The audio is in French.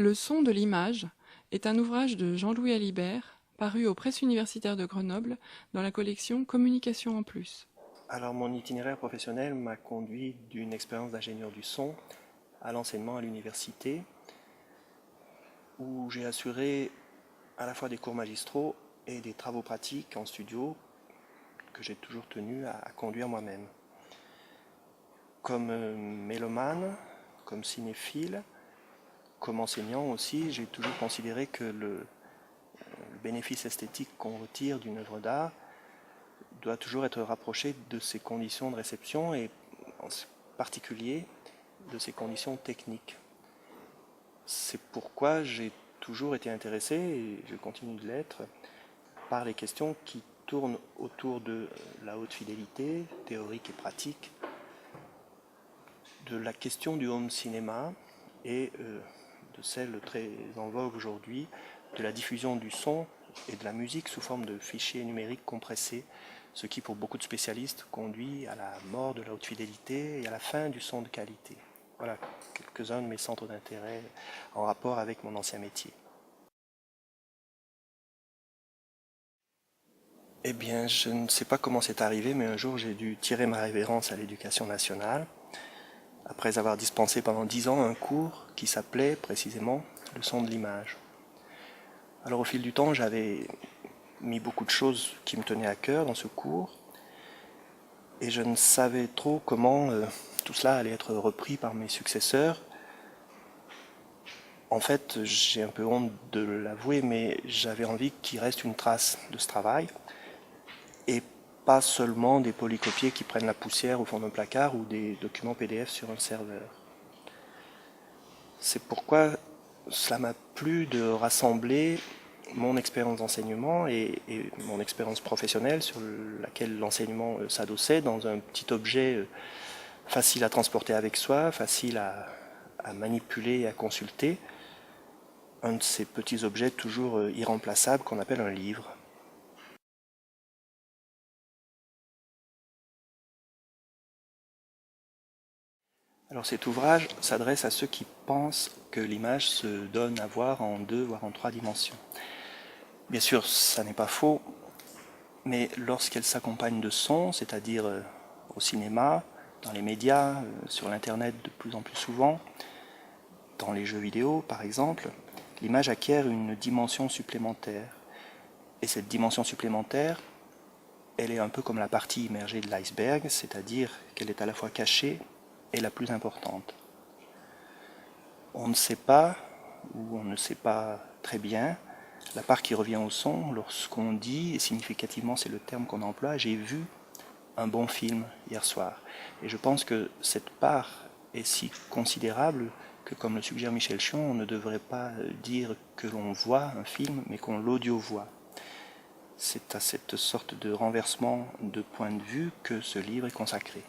Le son de l'image est un ouvrage de Jean-Louis Alibert, paru aux Presses universitaires de Grenoble dans la collection Communication en plus. Alors mon itinéraire professionnel m'a conduit d'une expérience d'ingénieur du son à l'enseignement à l'université, où j'ai assuré à la fois des cours magistraux et des travaux pratiques en studio que j'ai toujours tenu à conduire moi-même. Comme mélomane, comme cinéphile, comme enseignant aussi, j'ai toujours considéré que le bénéfice esthétique qu'on retire d'une œuvre d'art doit toujours être rapproché de ses conditions de réception et en particulier de ses conditions techniques. C'est pourquoi j'ai toujours été intéressé, et je continue de l'être, par les questions qui tournent autour de la haute fidélité, théorique et pratique, de la question du home cinéma et de celle très en vogue aujourd'hui de la diffusion du son et de la musique sous forme de fichiers numériques compressés, ce qui pour beaucoup de spécialistes conduit à la mort de la haute fidélité et à la fin du son de qualité. Voilà quelques-uns de mes centres d'intérêt en rapport avec mon ancien métier. Eh bien, je ne sais pas comment c'est arrivé, mais un jour j'ai dû tirer ma révérence à l'éducation nationale, après avoir dispensé pendant 10 ans un cours qui s'appelait précisément le son de l'image. Alors au fil du temps, j'avais mis beaucoup de choses qui me tenaient à cœur dans ce cours, et je ne savais trop comment tout cela allait être repris par mes successeurs. En fait, j'ai un peu honte de l'avouer, mais j'avais envie qu'il reste une trace de ce travail, et pas seulement des polycopiés qui prennent la poussière au fond d'un placard ou des documents PDF sur un serveur. C'est pourquoi cela m'a plu de rassembler mon expérience d'enseignement et mon expérience professionnelle sur laquelle l'enseignement s'adossait dans un petit objet facile à transporter avec soi, facile à manipuler et à consulter, un de ces petits objets toujours irremplaçables qu'on appelle un livre. Alors cet ouvrage s'adresse à ceux qui pensent que l'image se donne à voir en 2 voire en 3 dimensions. Bien sûr, ça n'est pas faux, mais lorsqu'elle s'accompagne de son, c'est-à-dire au cinéma, dans les médias, sur l'internet de plus en plus souvent, dans les jeux vidéo par exemple, l'image acquiert une dimension supplémentaire. Et cette dimension supplémentaire, elle est un peu comme la partie immergée de l'iceberg, c'est-à-dire qu'elle est à la fois cachée et la plus importante. On ne sait pas, ou on ne sait pas très bien, la part qui revient au son lorsqu'on dit, et significativement c'est le terme qu'on emploie, j'ai vu un bon film hier soir. Et je pense que cette part est si considérable que, comme le suggère Michel Chion, on ne devrait pas dire que l'on voit un film, mais qu'on l'audio-voit. C'est à cette sorte de renversement de point de vue que ce livre est consacré.